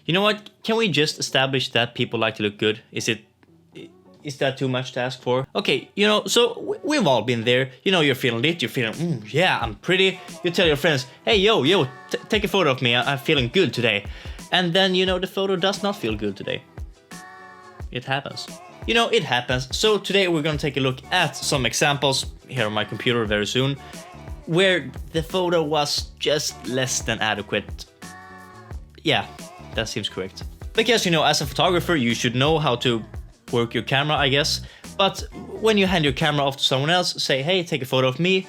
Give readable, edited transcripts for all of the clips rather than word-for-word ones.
You know what? Can we just establish that people like to look good? Is that too much to ask for? Okay, you know, so we've all been there. You know, you're feeling lit, you're feeling, yeah, I'm pretty. You tell your friends, hey, yo, take a photo of me, I'm feeling good today. And then, you know, the photo does not feel good today. It happens. You know, it happens. So today we're gonna take a look at some examples here on my computer very soon, where the photo was just less than adequate. Yeah, that seems correct. Because, you know, as a photographer, you should know how to work your camera, I guess. But when you hand your camera off to someone else, say, hey, take a photo of me,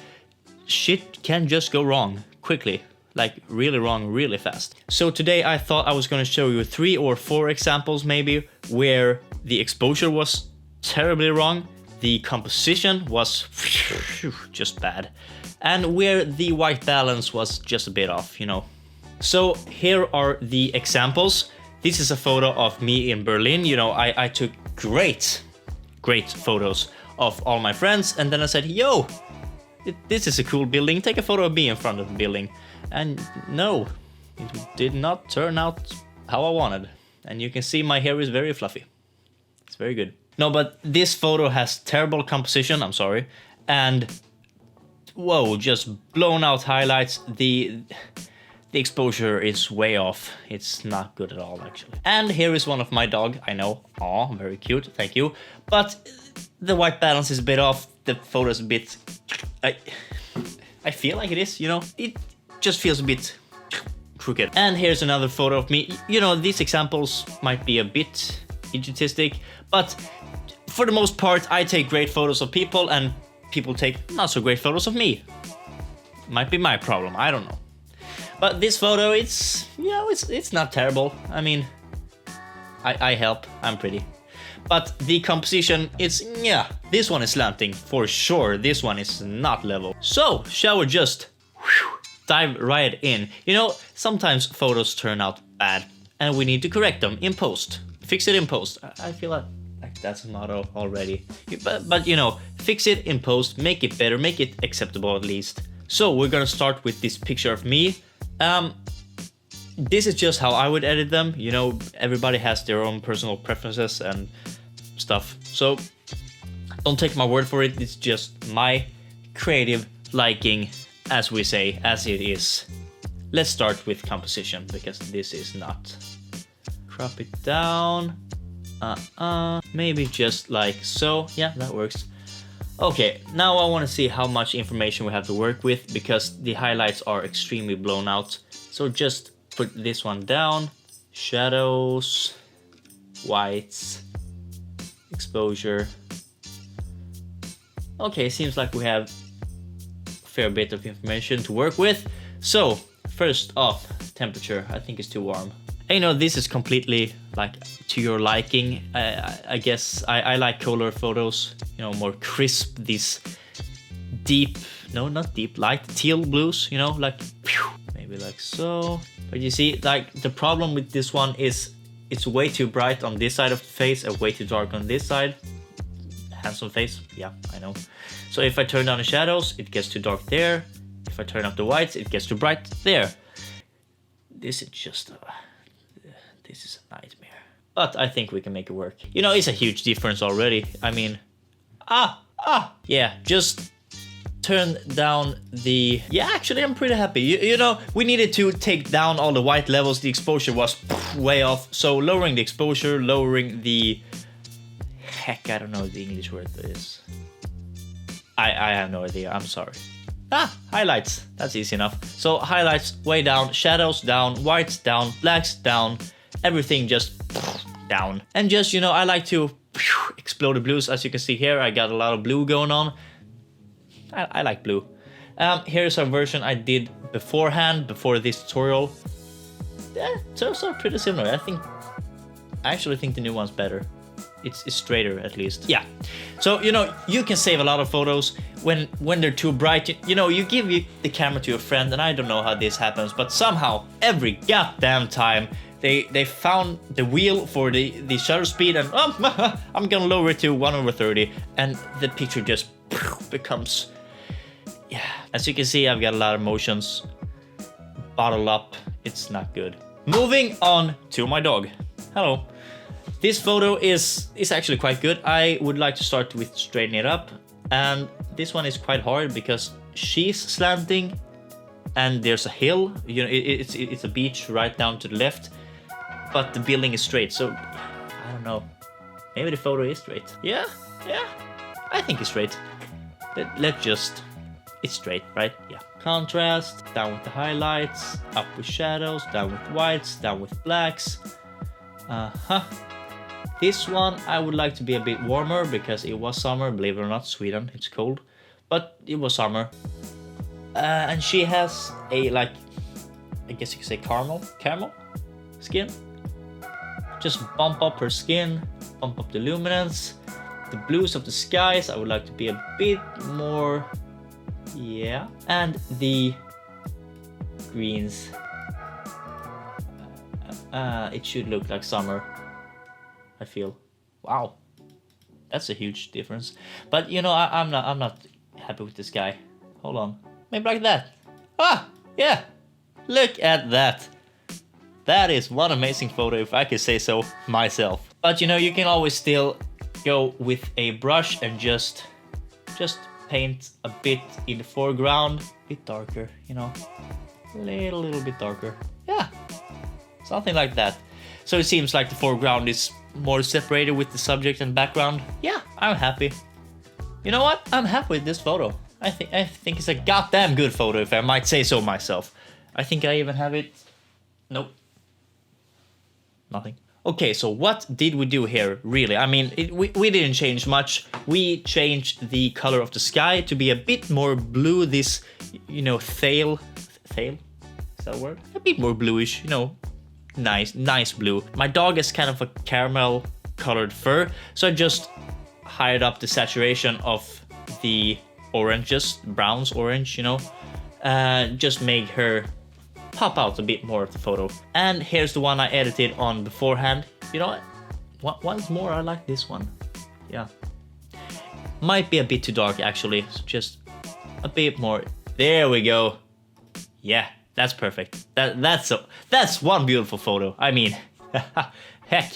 shit can just go wrong quickly. Like really wrong, really fast. So today I thought I was gonna show you 3 or 4 examples maybe where the exposure was terribly wrong, the composition was just bad, and where the white balance was just a bit off, you know. So here are the examples. This is a photo of me in Berlin. You know, I took great photos of all my friends, and then I said, yo, this is a cool building, take a photo of me in front of the building. And no, it did not turn out how I wanted. And you can see my hair is very fluffy. It's very good. No, but this photo has terrible composition, I'm sorry. And whoa, just blown out highlights. The exposure is way off. It's not good at all, actually. And here is one of my dog, I know. Aw, very cute, thank you. But the white balance is a bit off. The photo is a bit... I feel like it is, you know? It just feels a bit crooked. And here's another photo of me. You know, these examples might be a bit egotistic, but for the most part, I take great photos of people and people take not so great photos of me. Might be my problem, I don't know. But this photo, it's, you know, it's not terrible. I mean, I help, I'm pretty. But the composition, it's, yeah, this one is slanting for sure. This one is not level. So, shall we just dive right in? You know, sometimes photos turn out bad and we need to correct them in post. Fix it in post. I feel like that's a motto already. But you know, fix it in post, make it better, make it acceptable at least. So we're gonna start with this picture of me. This is just how I would edit them. You know, everybody has their own personal preferences and stuff. So don't take my word for it. It's just my creative liking, as we say, as it is. Let's start with composition, because this is not. Crop it down. Maybe just like so. Yeah, that works. Okay, now I want to see how much information we have to work with, because the highlights are extremely blown out. So just put this one down. Shadows, whites, exposure. Okay, seems like we have a fair bit of information to work with. So first off, temperature. I think it's too warm. You know, this is completely like to your liking. I guess I like cooler photos, you know, more crisp, these deep, no, not deep, light teal blues, you know, like maybe like so. But you see, like the problem with this one is it's way too bright on this side of the face and way too dark on this side. Handsome face, yeah, I know. So if I turn down the shadows, it gets too dark there. If I turn up the whites, it gets too bright there. This is just this is a nightmare. But I think we can make it work. You know, it's a huge difference already. I mean, yeah, just turn down the... Yeah, actually, I'm pretty happy. You know, we needed to take down all the white levels. The exposure was way off. So lowering the exposure, lowering the... Heck, I don't know what the English word is. I have no idea, I'm sorry. Highlights, that's easy enough. So highlights way down, shadows down, whites down, blacks down, everything just down. And just, you know, I like to explode the blues. As you can see here, I got a lot of blue going on. I like blue. Here's a version I did beforehand, before this tutorial. Yeah, those are pretty similar. I actually think the new one's better. It's straighter at least. Yeah. So, you know, you can save a lot of photos when they're too bright. You know, you give the camera to your friend, and I don't know how this happens, but somehow every goddamn time they found the wheel for the shutter speed, and I'm gonna lower it to 1/30, and the picture just becomes, yeah. As you can see, I've got a lot of motions bottled up. It's not good. Moving on to my dog. Hello. This photo is actually quite good. I would like to start with straightening it up. And this one is quite hard because she's slanting and there's a hill. You know, it's a beach right down to the left, but the building is straight. So I don't know. Maybe the photo is straight. Yeah, I think it's straight. Let's just, it's straight, right? Yeah. Contrast, down with the highlights, up with shadows, down with whites, down with blacks. This one I would like to be a bit warmer because it was summer, believe it or not, Sweden, it's cold. But it was summer. And she has a, like, I guess you could say caramel skin. Just bump up her skin, bump up the luminance. The blues of the skies, I would like to be a bit more, yeah. And the greens, it should look like summer, I feel. Wow, that's a huge difference. But you know, I'm not happy with this guy. Hold on, maybe like that. Ah, yeah, look at that. That is one amazing photo, if I could say so myself. But you know, you can always still go with a brush and just paint a bit in the foreground, a bit darker, you know, a little bit darker. Yeah, something like that. So it seems like the foreground is more separated with the subject and background. Yeah, I'm happy. You know what? I'm happy with this photo. I think it's a goddamn good photo, if I might say so myself. I think I even have it. Nope. Nothing. Okay, so what did we do here, really? I mean, we didn't change much. We changed the color of the sky to be a bit more blue, this, you know, thale? Is that a word? A bit more bluish, you know, nice blue. My dog has kind of a caramel colored fur, so I just hired up the saturation of the oranges, browns, orange, you know, just make her pop out a bit more of the photo. And here's the one I edited on beforehand. You know what? Once more, I like this one. Yeah. Might be a bit too dark actually. So just a bit more. There we go. Yeah, that's perfect. That's one beautiful photo. I mean, heck.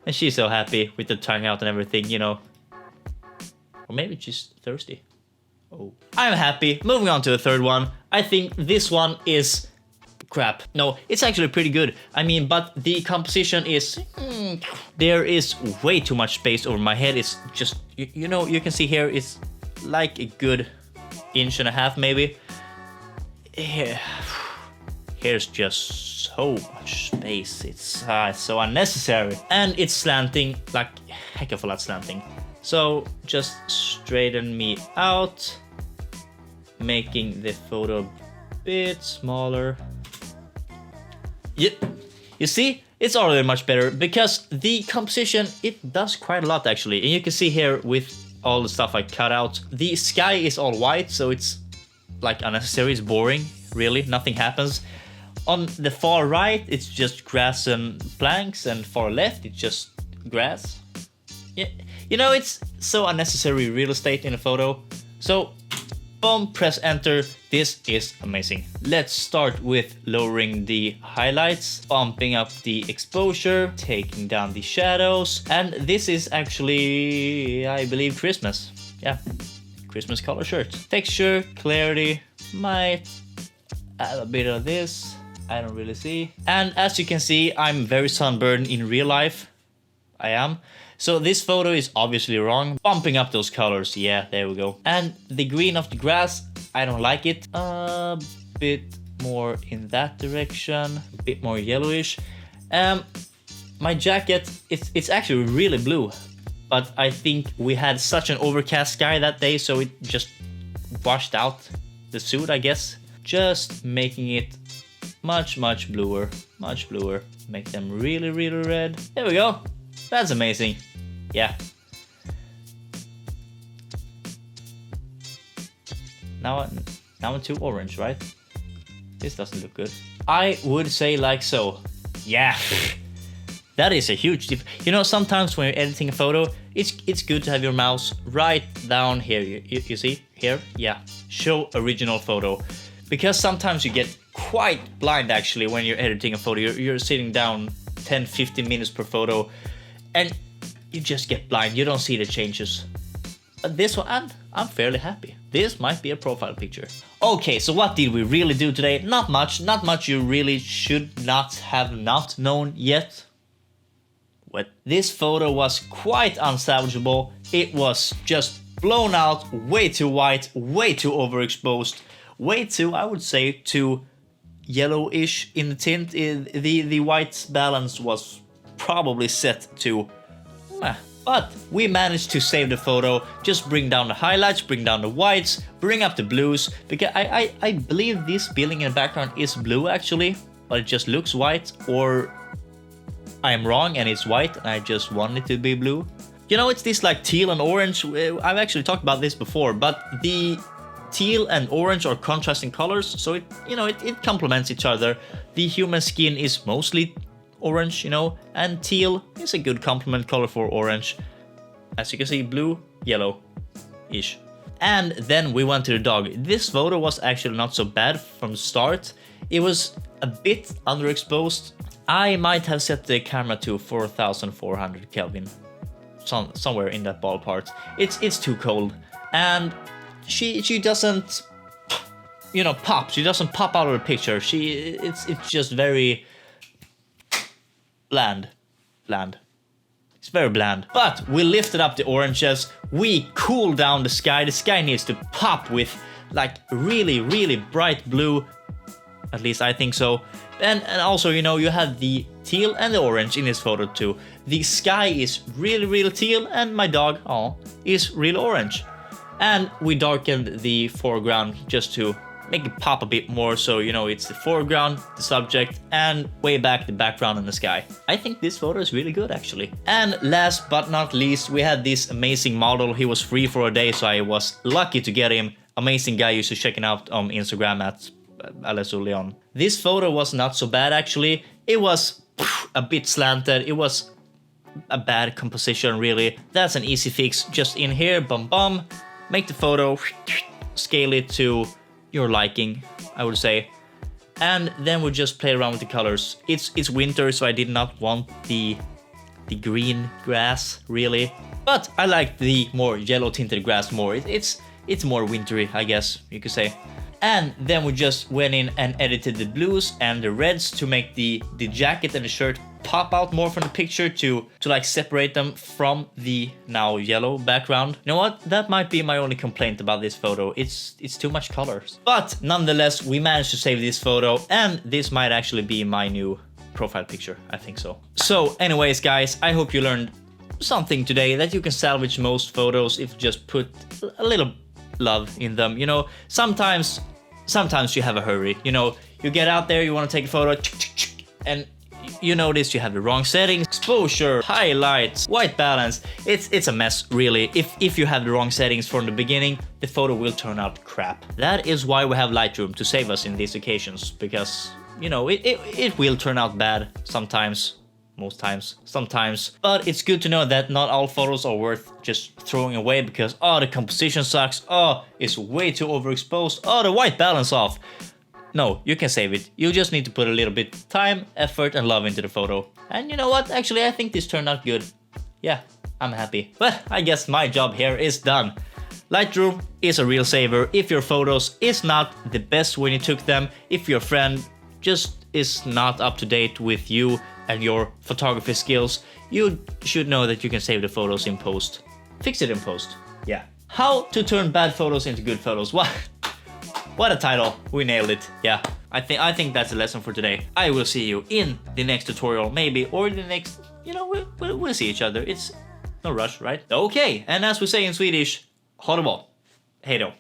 And she's so happy with the tongue out and everything, you know. Or maybe she's thirsty. Oh. I'm happy. Moving on to the third one. I think this one is crap. No, it's actually pretty good. I mean, but the composition is... there is way too much space over my head. It's just... You know, you can see here it's like a good 1.5 inches maybe. Here's just so much space. It's so unnecessary. And it's slanting, like heck of a lot slanting. So just straighten me out, making the photo a bit smaller. Yeah, you see, it's already much better because the composition, it does quite a lot actually. And you can see here with all the stuff I cut out, the sky is all white, so it's like unnecessary, it's boring, really, nothing happens. On the far right, it's just grass and planks, and far left, it's just grass. Yeah, you know, it's so unnecessary real estate in a photo. So, boom, press enter. This is amazing. Let's start with lowering the highlights, bumping up the exposure, taking down the shadows. And this is actually, I believe, Christmas. Yeah, Christmas color shirt. Texture, clarity, might add a bit of this. I don't really see. And as you can see, I'm very sunburned in real life. I am. So this photo is obviously wrong. Bumping up those colors, yeah, there we go. And the green of the grass, I don't like it. A bit more in that direction, a bit more yellowish. My jacket, it's actually really blue, but I think we had such an overcast sky that day, so it just washed out the suit, I guess. Just making it much bluer, much bluer. Make them really red. There we go. That's amazing. Yeah. Now I'm too orange, right? This doesn't look good. I would say like so. Yeah. That is a huge dip. You know, sometimes when you're editing a photo, it's good to have your mouse right down here. You see? Here? Yeah. Show original photo. Because sometimes you get quite blind actually when you're editing a photo. You're sitting down 10-15 minutes per photo and you just get blind. You don't see the changes. But this one, I'm fairly happy. This might be a profile picture. Okay, so what did we really do today? Not much you really should not have not known yet. What? This photo was quite unsalvageable. It was just blown out, way too white, way too overexposed, way too, I would say, too yellowish in the tint. The white balance was probably set to meh. But we managed to save the photo, just bring down the highlights, bring down the whites, bring up the blues, because I believe this building in the background is blue actually, but it just looks white, or I am wrong and it's white and I just want it to be blue. You know, it's this like teal and orange. I've actually talked about this before, but the teal and orange are contrasting colors, so it complements each other. The human skin is mostly orange, you know, and teal is a good complement color for orange. As you can see, blue, yellow-ish. And then we went to the dog. This photo was actually not so bad from the start. It was a bit underexposed. I might have set the camera to 4400 Kelvin. Somewhere in that ballpark. It's too cold. And she doesn't, you know, pop. She doesn't pop out of the picture. It's just very bland. It's very bland. But we lifted up the oranges. We cooled down the sky. The sky needs to pop with like really, really bright blue. At least I think so. And also, you know, you have the teal and the orange in this photo too. The sky is really, really teal and my dog, is real orange. And we darkened the foreground just to make it pop a bit more, so you know it's the foreground, the subject, and way back the background and the sky. I think this photo is really good actually. And last but not least, we had this amazing model. He was free for a day, so I was lucky to get him. Amazing guy, you should check him out on Instagram at Alesso Leon. This photo was not so bad actually. It was a bit slanted. It was a bad composition really. That's an easy fix. Just in here, bum, make the photo, scale it to your liking, I would say, and then we just play around with the colors. It's winter, so I did not want the green grass really, but I like the more yellow tinted grass more. It's more wintry, I guess you could say. And then we just went in and edited the blues and the reds to make the jacket and the shirt pop out more from the picture, to like separate them from the now yellow background. You know what? That might be my only complaint about this photo. It's too much colors. But nonetheless, we managed to save this photo, and this might actually be my new profile picture. I think so. So anyways, guys, I hope you learned something today, that you can salvage most photos if you just put a little love in them. You know, sometimes you have a hurry. You know, you get out there, you want to take a photo, and you notice you have the wrong settings, exposure, highlights, white balance. It's a mess really. If you have the wrong settings from the beginning, the photo will turn out crap. That is why we have Lightroom, to save us in these occasions, because you know it will turn out bad sometimes, most times, sometimes. But it's good to know that not all photos are worth just throwing away because the composition sucks, it's way too overexposed, the white balance off. No, you can save it. You just need to put a little bit time, effort, and love into the photo. And you know what? Actually, I think this turned out good. Yeah, I'm happy. But I guess my job here is done. Lightroom is a real saver if your photos is not the best when you took them, if your friend just is not up to date with you and your photography skills, you should know that you can save the photos in post. Fix it in post. Yeah. How to turn bad photos into good photos. What a title. We nailed it. Yeah. I think that's a lesson for today. I will see you in the next tutorial, maybe, or the next, you know, we'll see each other. It's no rush, right? Okay. And as we say in Swedish, ha det bra. Hej då.